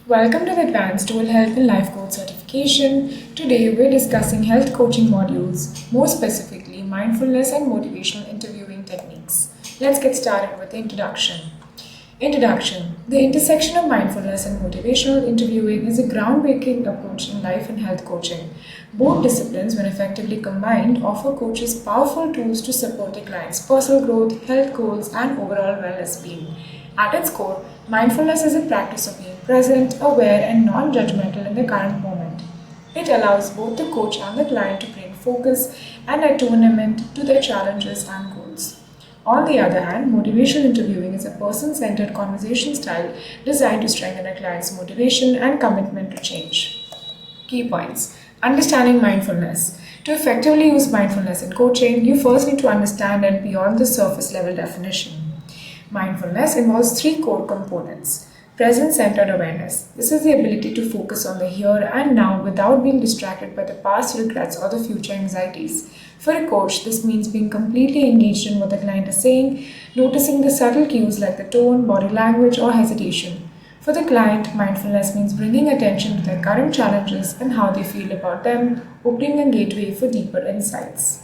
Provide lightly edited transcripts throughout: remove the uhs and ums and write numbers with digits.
Welcome to the Advanced Dual Health and Life Coach certification. Today we're discussing health coaching modules, more specifically mindfulness and motivational interviewing techniques. Let's get started with the introduction. Introduction. The intersection of mindfulness and motivational interviewing is a groundbreaking approach in life and health coaching. Both disciplines, when effectively combined, offer coaches powerful tools to support a client's personal growth, health goals, and overall wellness being. At its core, mindfulness is a practice of being present, aware, and non judgmental in the current moment. It allows both the coach and the client to bring focus and attunement to their challenges and goals. On the other hand, motivational interviewing is a person centered conversation style designed to strengthen a client's motivation and commitment to change. Key points. Understanding mindfulness. To effectively use mindfulness in coaching, you first need to understand it beyond the surface level definition. Mindfulness involves three core components. Present-centered awareness. This is the ability to focus on the here and now without being distracted by the past regrets or the future anxieties. For a coach, this means being completely engaged in what the client is saying, noticing the subtle cues like the tone, body language, or hesitation. For the client, mindfulness means bringing attention to their current challenges and how they feel about them, opening a gateway for deeper insights.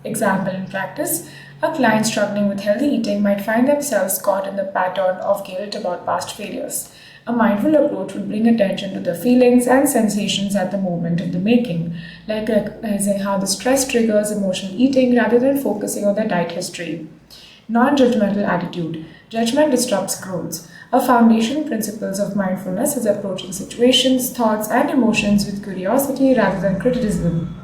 Example in practice, a client struggling with healthy eating might find themselves caught in the pattern of guilt about past failures. A mindful approach would bring attention to the feelings and sensations at the moment of the making, like recognizing how the stress triggers emotional eating rather than focusing on the diet history. Non-judgmental attitude. Judgment disrupts growth. A foundation principles of mindfulness is approaching situations, thoughts, and emotions with curiosity rather than criticism.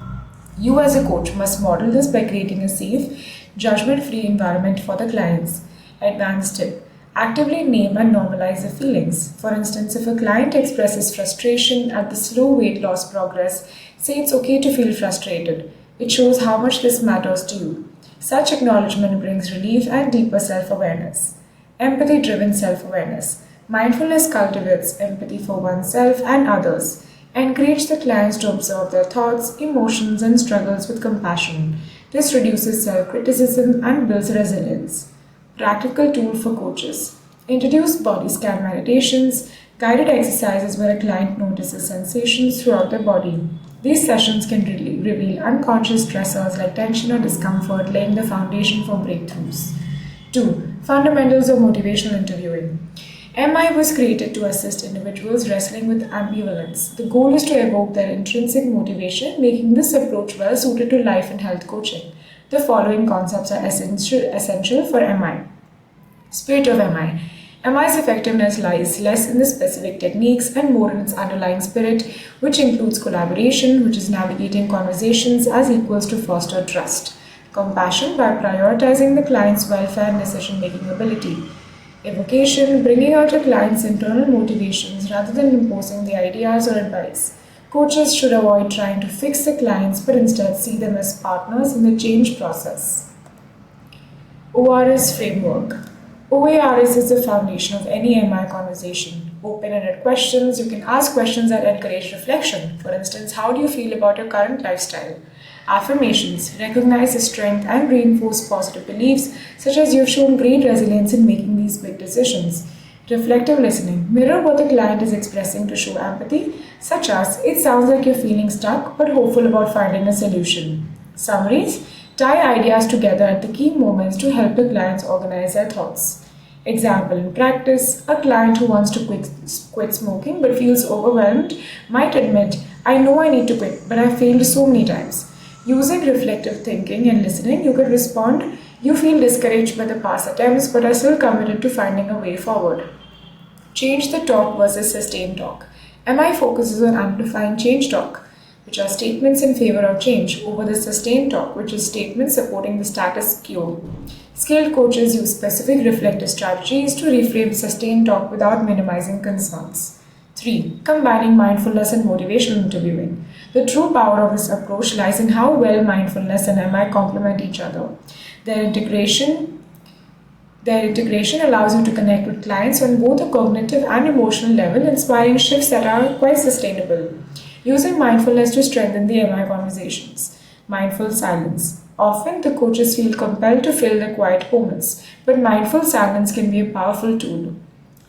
You as a coach must model this by creating a safe, judgment-free environment for the clients. Advanced tip. Actively name and normalize the feelings. For instance, if a client expresses frustration at the slow weight loss progress, say it's okay to feel frustrated. It shows how much this matters to you. Such acknowledgement brings relief and deeper self-awareness. Empathy-driven self-awareness. Mindfulness cultivates empathy for oneself and others. Encourage the clients to observe their thoughts, emotions, and struggles with compassion. This reduces self-criticism and builds resilience. Practical tool for coaches. Introduce body scan meditations, guided exercises where a client notices sensations throughout their body. These sessions can reveal unconscious stressors like tension or discomfort, laying the foundation for breakthroughs. 2. Fundamentals of motivational interviewing. MI was created to assist individuals wrestling with ambivalence. The goal is to evoke their intrinsic motivation, making this approach well suited to life and health coaching. The following concepts are essential for MI. Spirit of MI. MI's effectiveness lies less in the specific techniques and more in its underlying spirit, which includes collaboration, which is navigating conversations as equals to foster trust. Compassion by prioritizing the client's welfare and decision-making ability. Evocation, bringing out a client's internal motivations rather than imposing the ideas or advice. Coaches should avoid trying to fix the clients but instead see them as partners in the change process. ORS framework. OARS is the foundation of any MI conversation. Open-ended questions. You can ask questions that encourage reflection. For instance, how do you feel about your current lifestyle? Affirmations. Recognize the strength and reinforce positive beliefs, such as you've shown great resilience in making these big decisions. Reflective listening. Mirror what the client is expressing to show empathy, such as, it sounds like you're feeling stuck but hopeful about finding a solution. Summaries. Tie ideas together at the key moments to help the clients organize their thoughts. Example in practice, a client who wants to quit smoking but feels overwhelmed might admit, I know I need to quit, but I've failed so many times. Using reflective thinking and listening, you could respond, you feel discouraged by the past attempts but are still committed to finding a way forward. Change the talk versus sustain talk. MI focuses on amplifying change talk, which are statements in favor of change, over the sustain talk, which is statements supporting the status quo. Skilled coaches use specific reflective strategies to reframe sustain talk without minimizing concerns. 3. Combining mindfulness and motivational interviewing. The true power of this approach lies in how well mindfulness and MI complement each other. Their integration allows you to connect with clients on both a cognitive and emotional level, inspiring shifts that are quite sustainable. Using mindfulness to strengthen the MI conversations. Mindful silence. Often, the coaches feel compelled to fill the quiet moments, but mindful silence can be a powerful tool.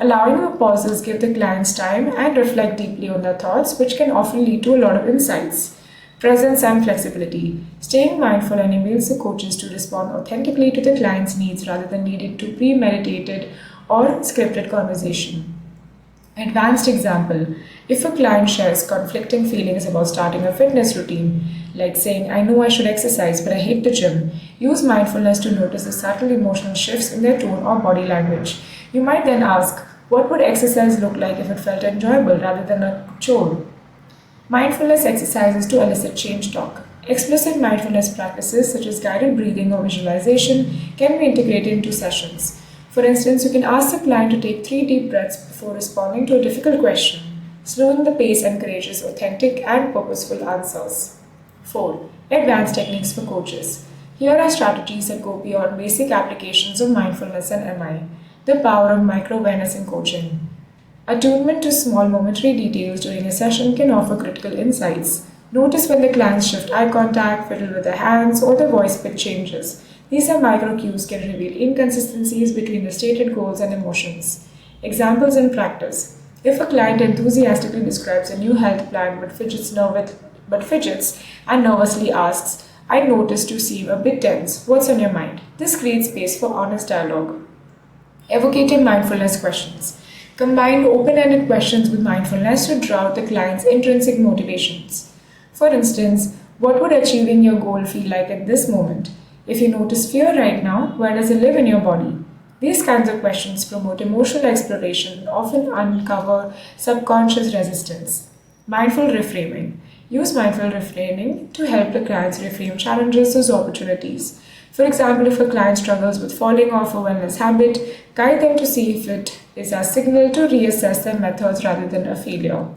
Allowing the pauses give the clients time and reflect deeply on their thoughts, which can often lead to a lot of insights. Presence and flexibility. Staying mindful enables the coaches to respond authentically to the client's needs rather than needing to premeditated or scripted conversation. Advanced example. If a client shares conflicting feelings about starting a fitness routine, like saying, I know I should exercise, but I hate the gym, use mindfulness to notice the subtle emotional shifts in their tone or body language. You might then ask, what would exercise look like if it felt enjoyable rather than a chore? Mindfulness exercises to elicit change talk. Explicit mindfulness practices such as guided breathing or visualization can be integrated into sessions. For instance, you can ask the client to take 3 deep breaths before responding to a difficult question. Slowing the pace encourages authentic and purposeful answers. 4. Advanced techniques for coaches. Here are strategies that go beyond basic applications of mindfulness and MI. The power of micro-awareness in coaching. Attunement to small momentary details during a session can offer critical insights. Notice when the clients shift eye contact, fiddle with their hands, or their voice pitch changes. These are micro cues can reveal inconsistencies between the stated goals and emotions. Examples in practice. If a client enthusiastically describes a new health plan but fidgets and nervously asks, I noticed you seem a bit tense. What's on your mind? This creates space for honest dialogue. Evocative mindfulness questions. Combine open-ended questions with mindfulness to draw out the client's intrinsic motivations. For instance, what would achieving your goal feel like at this moment? If you notice fear right now, where does it live in your body? These kinds of questions promote emotional exploration and often uncover subconscious resistance. Mindful reframing. Use mindful reframing to help the clients reframe challenges as opportunities. For example, if a client struggles with falling off a wellness habit, guide them to see if it is a signal to reassess their methods rather than a failure.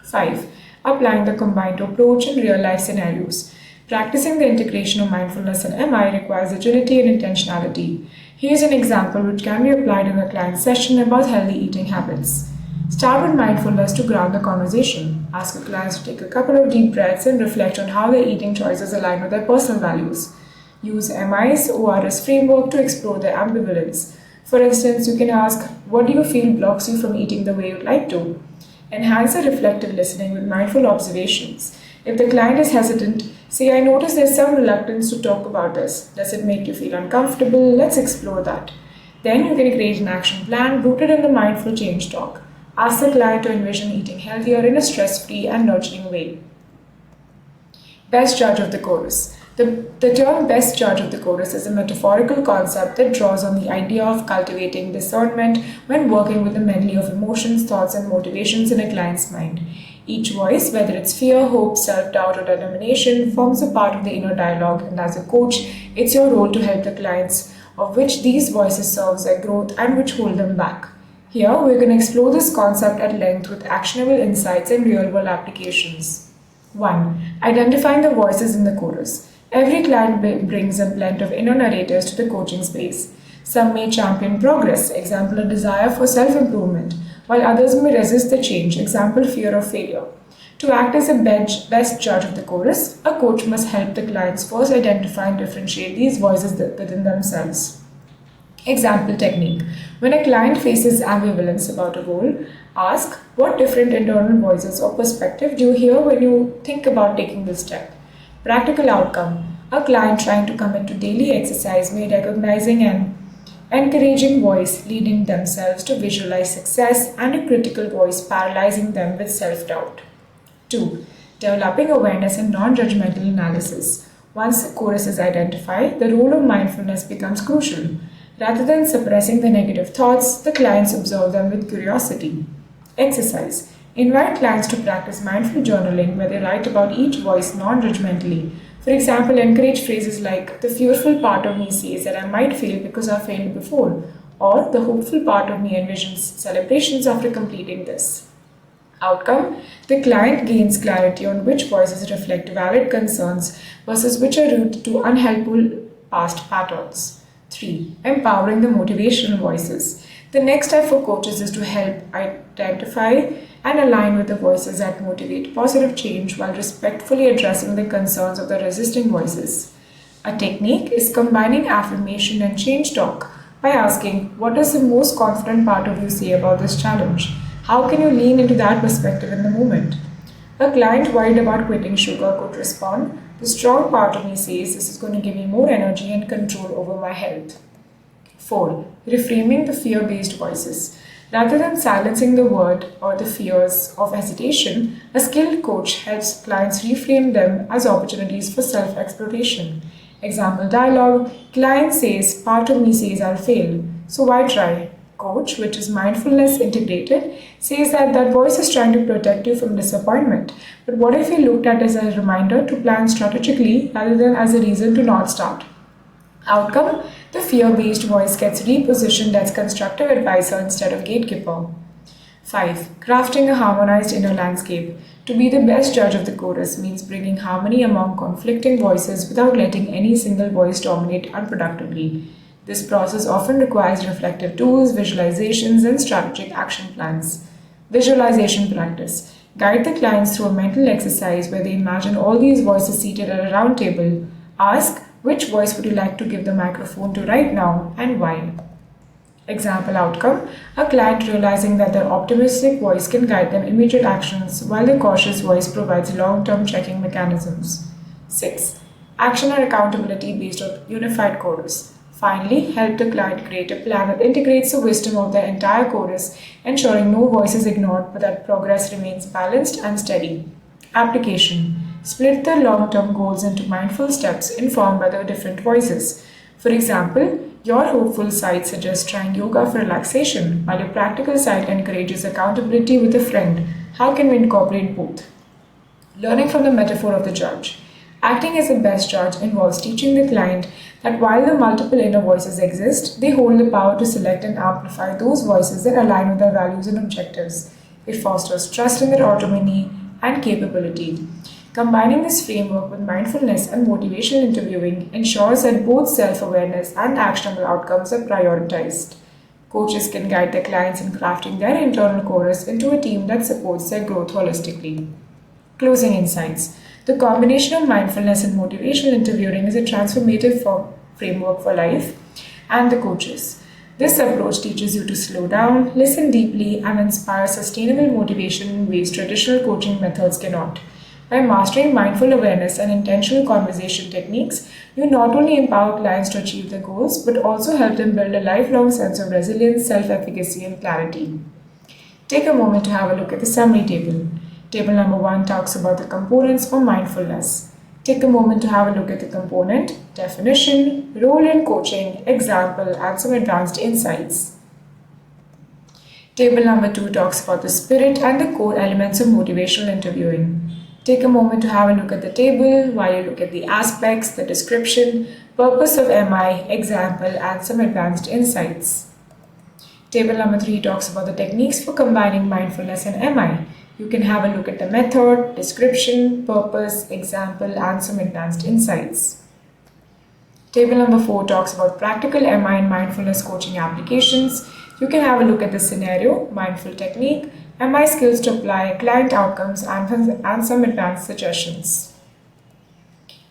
5. Applying the combined approach in real-life scenarios. Practicing the integration of mindfulness and MI requires agility and intentionality. Here's an example which can be applied in a client session about healthy eating habits. Start with mindfulness to ground the conversation. Ask the clients to take a couple of deep breaths and reflect on how their eating choices align with their personal values. Use MI's ORS framework to explore their ambivalence. For instance, you can ask, what do you feel blocks you from eating the way you'd like to? Enhance the reflective listening with mindful observations. If the client is hesitant, say, I notice there's some reluctance to talk about this. Does it make you feel uncomfortable? Let's explore that. Then you can create an action plan rooted in the mindful change talk. Ask the client to envision eating healthier in a stress-free and nurturing way. Best judge of the chorus. The term best judge of the chorus is a metaphorical concept that draws on the idea of cultivating discernment when working with the medley of emotions, thoughts, and motivations in a client's mind. Each voice, whether it's fear, hope, self-doubt, or determination, forms a part of the inner dialogue, and as a coach, it's your role to help the clients of which these voices serve their growth and which hold them back. Here, we're going to explore this concept at length with actionable insights and real-world applications. 1. Identifying the voices in the chorus. Every client brings a blend of inner narrators to the coaching space. Some may champion progress, example a desire for self-improvement, while others may resist the change, example fear of failure. To act as a best judge of the chorus, a coach must help the clients first identify and differentiate these voices within themselves. Example technique. When a client faces ambivalence about a goal, ask, what different internal voices or perspective do you hear when you think about taking this step? Practical outcome. A client trying to commit to daily exercise may recognizing an encouraging voice leading themselves to visualize success and a critical voice paralyzing them with self-doubt. 2. Developing awareness and non-judgmental analysis. Once the chorus is identified, the role of mindfulness becomes crucial. Rather than suppressing the negative thoughts, the clients observe them with curiosity. Exercise. Invite clients to practice mindful journaling where they write about each voice non-judgmentally. For example, encourage phrases like, the fearful part of me says that I might fail because I failed before, or the hopeful part of me envisions celebrations after completing this. Outcome, the client gains clarity on which voices reflect valid concerns versus which are rooted to unhelpful past patterns. 3. Empowering the motivational voices. The next step for coaches is to help identify and align with the voices that motivate positive change while respectfully addressing the concerns of the resisting voices. A technique is combining affirmation and change talk. by asking, what does the most confident part of you say about this challenge? How can you lean into that perspective in the moment? A client worried about quitting sugar could respond, the strong part of me says this is going to give me more energy and control over my health. 4. Reframing the fear based voices. Rather than silencing the word or the fears of hesitation, a skilled coach helps clients reframe them as opportunities for self exploration. Example dialogue: client says, part of me says I'll fail, so why try? Coach, which is mindfulness integrated, says that voice is trying to protect you from disappointment. But what if you looked at it as a reminder to plan strategically rather than as a reason to not start? Outcome: the fear-based voice gets repositioned as constructive advisor instead of gatekeeper. 5. Crafting a harmonized inner landscape. To be the best judge of the chorus means bringing harmony among conflicting voices without letting any single voice dominate unproductively. This process often requires reflective tools, visualizations, and strategic action plans. Visualization practice. Guide the clients through a mental exercise where they imagine all these voices seated at a round table. Ask, which voice would you like to give the microphone to right now and why? Example outcome: a client realizing that their optimistic voice can guide them immediate actions while the cautious voice provides long-term checking mechanisms. 6. Action and accountability based on unified chorus. Finally, help the client create a plan that integrates the wisdom of the entire chorus, ensuring no voice is ignored but that progress remains balanced and steady. Application: split the long-term goals into mindful steps informed by the different voices. For example, your hopeful side suggests trying yoga for relaxation, while your practical side encourages accountability with a friend. How can we incorporate both? Learning from the metaphor of the judge. Acting as the best judge involves teaching the client that while the multiple inner voices exist, they hold the power to select and amplify those voices that align with their values and objectives. It fosters trust in their autonomy and capability. Combining this framework with mindfulness and motivational interviewing ensures that both self-awareness and actionable outcomes are prioritized. Coaches can guide their clients in crafting their internal chorus into a team that supports their growth holistically. Closing insights. The combination of mindfulness and motivational interviewing is a transformative framework for life and the coaches. This approach teaches you to slow down, listen deeply, and inspire sustainable motivation in ways traditional coaching methods cannot. By mastering mindful awareness and intentional conversation techniques, you not only empower clients to achieve their goals, but also help them build a lifelong sense of resilience, self-efficacy, and clarity. Take a moment to have a look at the summary table. Table number 1 talks about the components for mindfulness. Take a moment to have a look at the component, definition, role in coaching, example, and some advanced insights. Table number 2 talks about the spirit and the core elements of motivational interviewing. Take a moment to have a look at the table while you look at the aspects, the description, purpose of MI, example, and some advanced insights. Table number 3 talks about the techniques for combining mindfulness and MI. You can have a look at the method, description, purpose, example, and some advanced insights. Table number 4 talks about practical MI and mindfulness coaching applications. You can have a look at the scenario, mindful technique, MI skills to apply, client outcomes, and some advanced suggestions.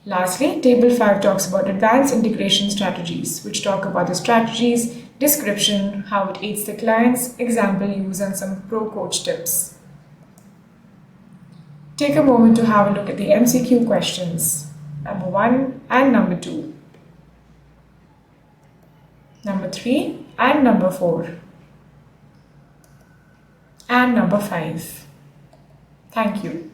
Lastly, Table 5 talks about advanced integration strategies, which talk about the strategies, description, how it aids the clients, example use, and some pro-coach tips. Take a moment to have a look at the MCQ questions, number 1 and number 2, number 3 and number 4, and number 5. Thank you.